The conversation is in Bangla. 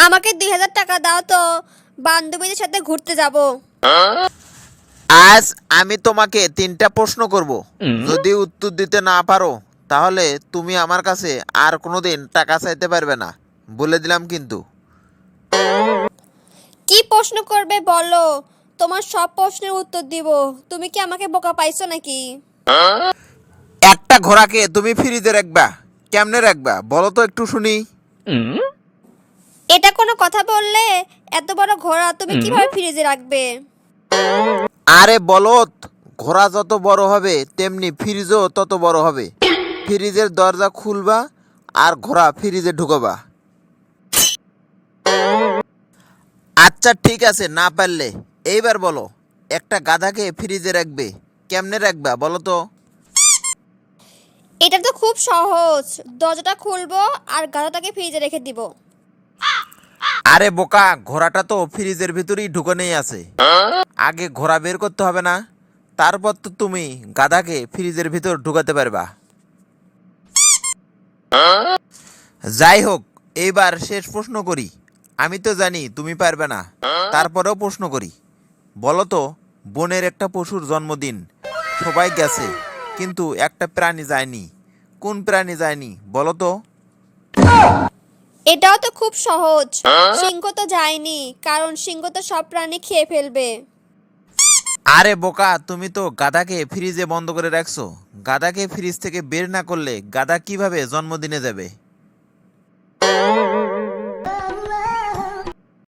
আমাকে 2,000 টাকা দাও তো, বান্ধবীদের সাথে ঘুরতে যাব। আজ আমি তোমাকে 3টা প্রশ্ন করব। যদি উত্তর দিতে না পারো তাহলে তুমি আমার কাছে আর কোনোদিন টাকা চাইতে পারবে না, বলে দিলাম কিন্তু। কি প্রশ্ন করবে বলো, তোমার সব প্রশ্নের উত্তর দিব। তুমি কি আমাকে বোকা পাইছো নাকি? একটা ঘোড়াকে তুমি ফ্রিজে রাখবা, কেমনে রাখবা বলো তো একটু শুনি। এটা কোনো কথা বললে? এত বড় ঘোড়া তুমি কিভাবে ফ্রিজে রাখবে? আরে বলত, ঘোড়া যত বড় হবে তেমনি ফ্রিজও তত বড় হবে। ফ্রিজের দরজা খুলবা আর ঘোড়া ফ্রিজে ঢুকাবা। আচ্ছা ঠিক আছে, না পারলে এইবার বলো, একটা গাধাকে ফ্রিজে রাখবে, কেমনে রাখবা বলো তো। এটা তো খুব সহজ, দরজাটা খুলবো আর গাধাটাকে ফ্রিজে রেখে দিব। আরে বোকা, ঘোড়াটা তো ফ্রিজের ভিতরেই ঢুকানোই আছে। আগে ঘোড়া বের করতে হবে না? তারপর তো তুমি গাধাকে ফ্রিজের ভিতর ঢুকাতে পারবা। যাই হোক, এইবার শেষ প্রশ্ন করি। আমি তো জানি তুমি পারবে না, তারপরেও প্রশ্ন করি। বলো তো, বনের একটা পশুর জন্মদিন, সবাই গেছে কিন্তু একটা প্রাণী যায়নি। কোন প্রাণী যায়নি বলো তো? এটাও তো খুব সহজ, সিংহ তো যায়নি, কারণ সিংহ তো সব প্রাণী খেয়ে ফেলবে। আরে বোকা, তুমি তো গাধাকে ফ্রিজে বন্ধ করে রাখছো। গাধাকে ফ্রিজ থেকে বের না করলে গাধা কিভাবে জন্মদিনে যাবে?